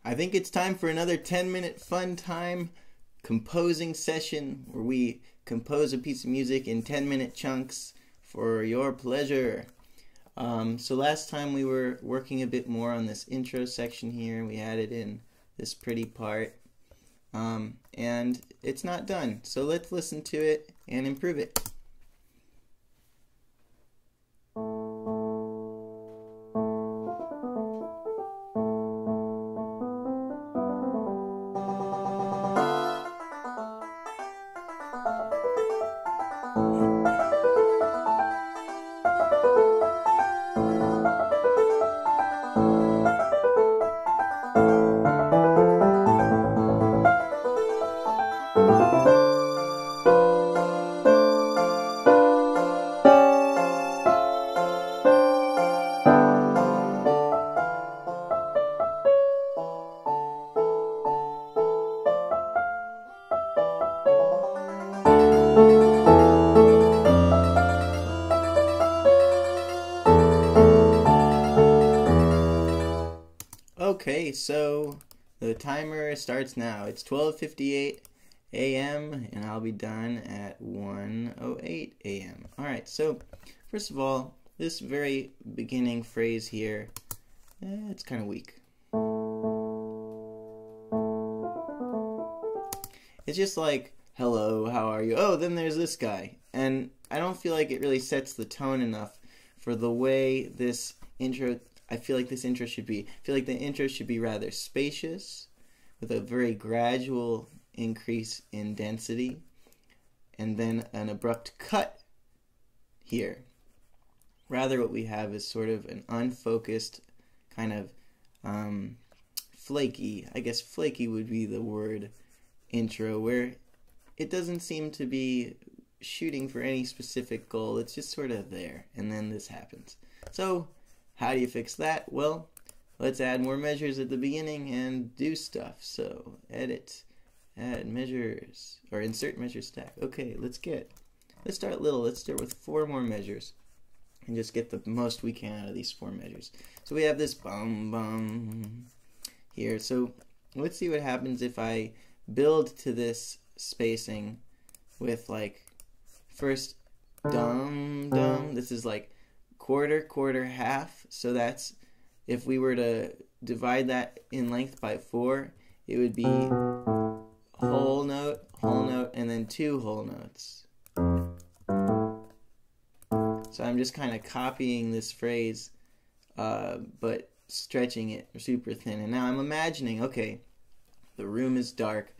I think it's time for another 10-minute fun time composing session where we compose a piece of music in 10-minute chunks for your pleasure. So last time we were working a bit more on this intro section here. We added in this pretty part. And it's not done. So let's listen to it and improve it. Okay, so the timer starts now. It's 12:58 a.m. and I'll be done at 1:08 a.m. Alright, so first of all, this very beginning phrase here, it's kind of weak. It's just like, hello, how are you? Oh, then there's this guy. And I don't feel like it really sets the tone enough for the way this intro I feel like this intro should be. I feel like the intro should be rather spacious, with a very gradual increase in density, and then an abrupt cut here. Rather, what we have is sort of an unfocused, kind of flaky, I guess flaky would be the word, intro, where it doesn't seem to be shooting for any specific goal. It's just sort of there, and then this happens. So, how do you fix that? Well, let's add more measures at the beginning and do stuff. So, edit, add measures, or insert measure stack. Okay, let's start little. Let's start with 4 more measures and just get the most we can out of these 4 measures. So we have this bum bum here. So let's see what happens if I build to this spacing with like first dum dum. This is like quarter, quarter, half. So that's, if we were to divide that in length by 4, it would be whole note, and then 2 whole notes. So I'm just kind of copying this phrase, but stretching it super thin. And now I'm imagining, okay, the room is dark,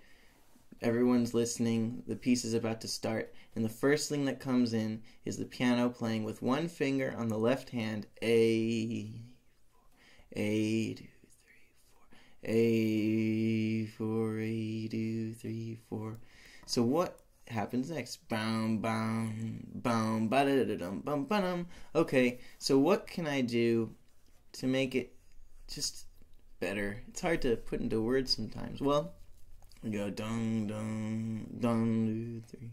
everyone's listening, the piece is about to start, and the first thing that comes in is the piano playing with one finger on the left hand, A, 2, 3, 4, A, 4, A, 2, 3, 4. So what happens next? Bam, bam, bam, ba-da-da-dum, bum, ba-dum. Okay, so what can I do to make it just better? It's hard to put into words sometimes. Well, we go dun dun dun 2 3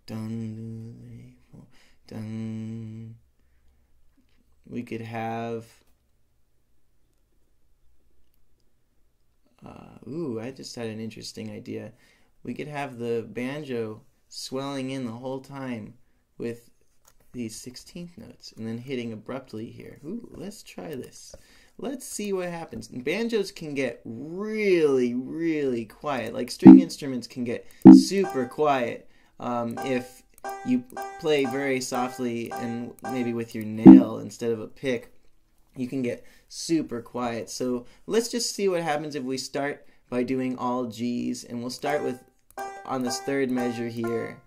dun 2 3 4 dun. We could have I just had an interesting idea. We could have the banjo swelling in the whole time with these 16th notes and then hitting abruptly here. Ooh, let's try this. Let's see what happens. Banjos can get really, really quiet. Like string instruments can get super quiet if you play very softly and maybe with your nail instead of a pick. You can get super quiet. So let's just see what happens if we start by doing all G's. And we'll start with, on this 3rd measure here,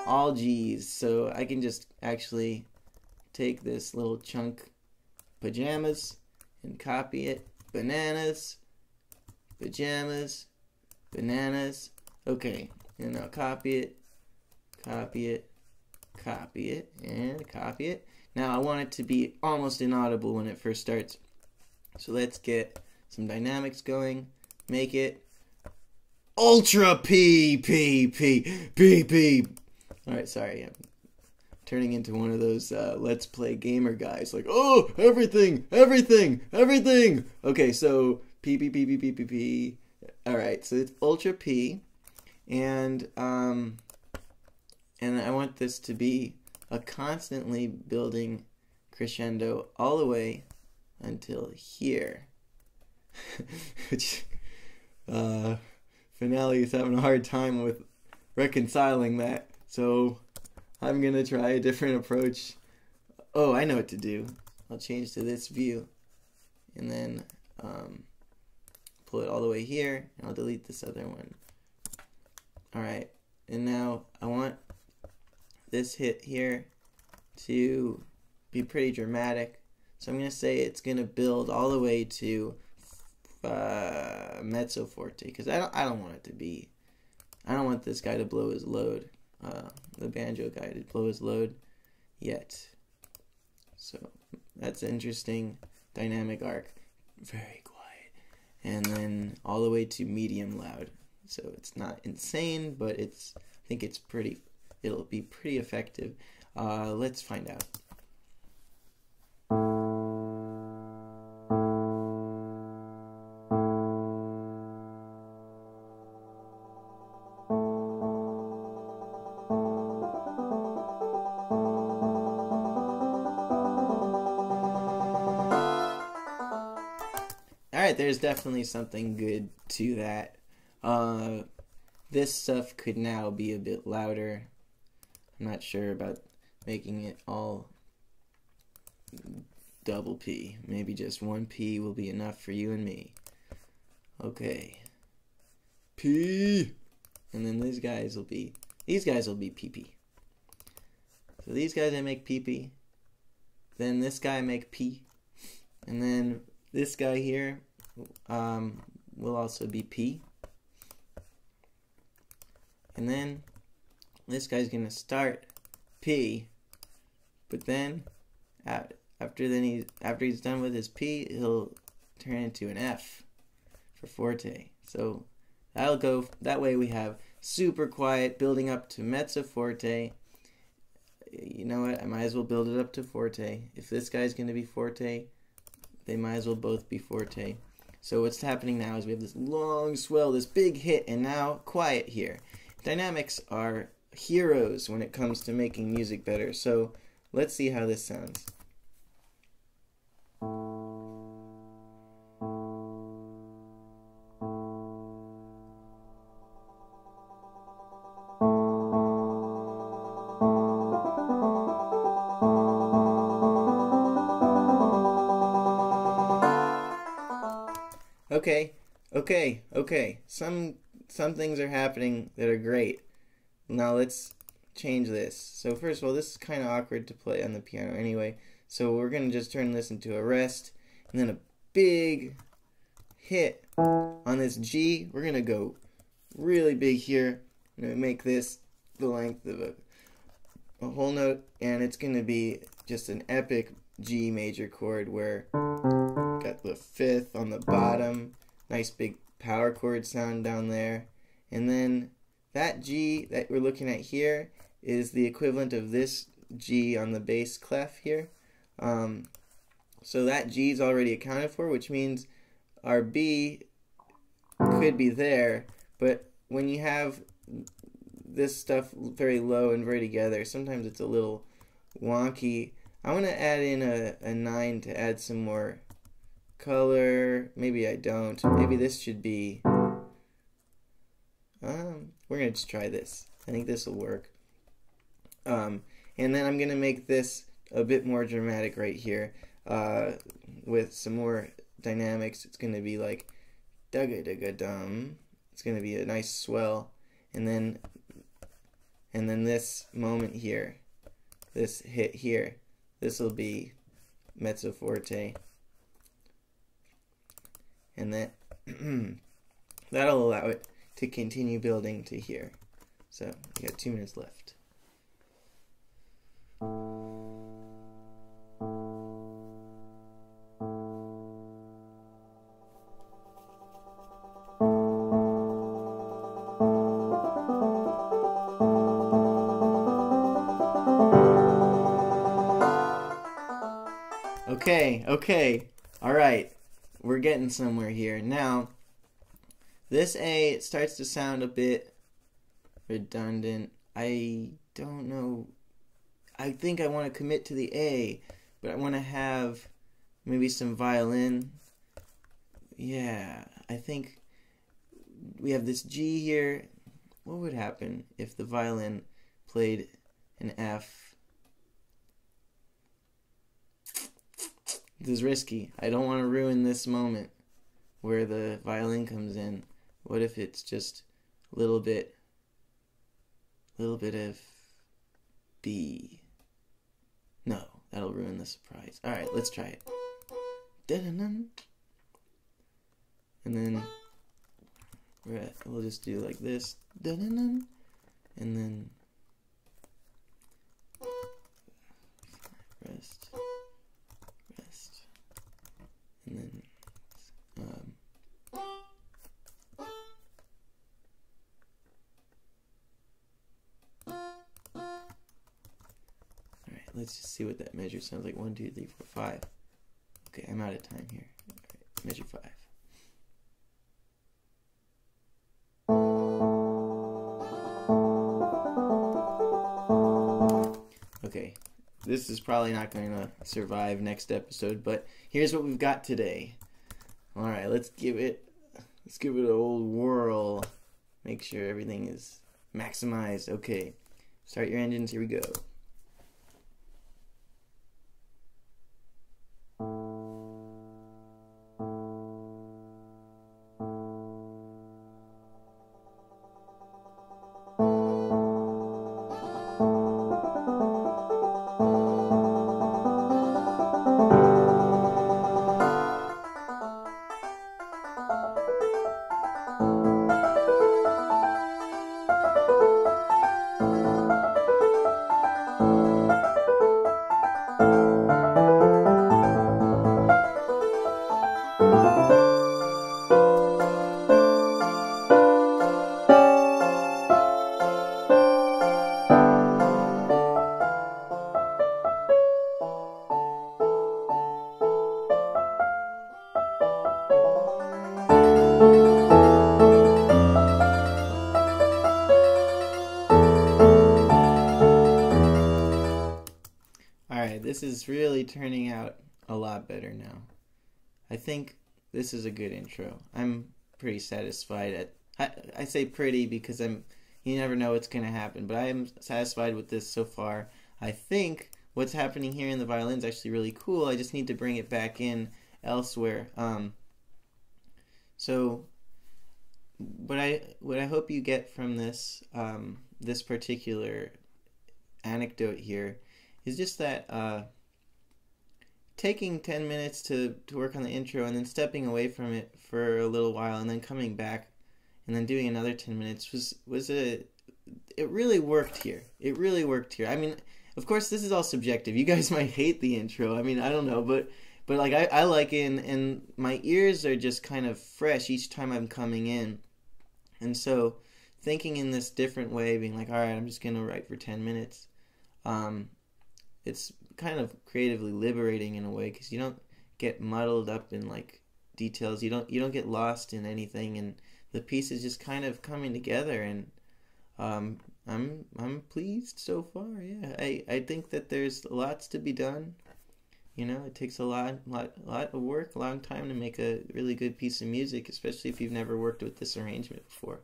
all G's. So I can just actually take this little chunk, pajamas, and copy it. Bananas, pajamas, bananas. Okay, and now copy it, copy it, copy it, and copy it. Now I want it to be almost inaudible when it first starts. So let's get some dynamics going. Make it ultra P, P, P, P, P. Alright, sorry. I'm turning into one of those Let's Play gamer guys. Like, oh, everything, everything, everything. Okay, so P P P P P P P. All right, so it's ultra P, and I want this to be a constantly building crescendo all the way until here. Which Finale is having a hard time with reconciling that, so I'm gonna try a different approach. Oh, I know what to do. I'll change to this view, and then pull it all the way here, and I'll delete this other one. Alright, and now I want this hit here to be pretty dramatic, so I'm going to say it's going to build all the way to mezzo forte, because I don't want it to be, I don't want this guy to blow his load, the banjo guy to blow his load yet. So that's an interesting dynamic arc. Very quiet. And then all the way to medium loud. So it's not insane, but it's, I think it's pretty, it'll be pretty effective. Let's find out. Alright, there's definitely something good to that. This stuff could now be a bit louder. I'm not sure about making it all double P. Maybe just one P will be enough for you and me. Okay. P! And then these guys will be PP. So these guys I make PP. Then this guy I make P. And then this guy here will also be P. And then this guy's gonna start P, but then after he's done with his P, he'll turn into an F for forte. So that'll go, that way we have super quiet building up to mezzo forte. You know what, I might as well build it up to forte. If this guy's gonna be forte, they might as well both be forte. So what's happening now is we have this long swell, this big hit, and now quiet here. Dynamics are heroes when it comes to making music better. So let's see how this sounds. Okay. Some things are happening that are great. Now let's change this. So first of all, this is kind of awkward to play on the piano anyway. So we're going to just turn this into a rest, and then a big hit on this G. We're going to go really big here. I'm going to make this the length of a whole note, and it's going to be just an epic G major chord where got the fifth on the bottom, nice big power chord sound down there, and then that G that we're looking at here is the equivalent of this G on the bass clef here. So that G is already accounted for, which means our B could be there, but when you have this stuff very low and very together, sometimes it's a little wonky. I want to add in a 9 to add some more color. Maybe I don't. Maybe this should be we're gonna just try this. I think this will work. And then I'm gonna make this a bit more dramatic right here with some more dynamics. It's gonna be like dugga dugga dum. It's gonna be a nice swell, and then this moment here, this hit here, this will be mezzo forte, and then that'll allow it to continue building to here. So we got 2 minutes left. Okay, all right. we're getting somewhere here. Now, this A, it starts to sound a bit redundant. I don't know. I think I want to commit to the A, but I want to have maybe some violin. Yeah, I think we have this G here. What would happen if the violin played an F? This is risky. I don't want to ruin this moment where the violin comes in. What if it's just a little bit of B? No, that'll ruin the surprise. All right, let's try it. Da-da-dun. And then we'll just do like this. Da-da-dun. And then rest. And then alright, let's just see what that measure sounds like. 1, 2, 3, 4, 5. Okay, I'm out of time here. Alright, measure 5. Okay, this is probably not going to survive next episode, but here's what we've got today. All right, let's give it an old whirl. Make sure everything is maximized. Okay, start your engines. Here we go. Alright, this is really turning out a lot better now. I think this is a good intro. I'm pretty satisfied. I say pretty because you never know what's going to happen, but I am satisfied with this so far. I think what's happening here in the violin is actually really cool. I just need to bring it back in elsewhere. So what I hope you get from this this particular anecdote here is just that taking 10 minutes to work on the intro and then stepping away from it for a little while and then coming back and then doing another 10 minutes it really worked here. It really worked here. I mean, of course, this is all subjective. You guys might hate the intro. I mean, I don't know, but like I like it, and my ears are just kind of fresh each time I'm coming in. And so thinking in this different way, being like, all right, I'm just going to write for 10 minutes. It's kind of creatively liberating in a way because you don't get muddled up in like details. You don't get lost in anything, and the piece is just kind of coming together. And I'm pleased so far. Yeah, I think that there's lots to be done. You know, it takes a lot of work, a long time to make a really good piece of music, especially if you've never worked with this arrangement before.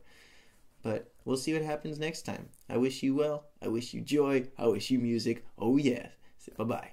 But we'll see what happens next time. I wish you well. I wish you joy. I wish you music. Oh yeah. Bye-bye.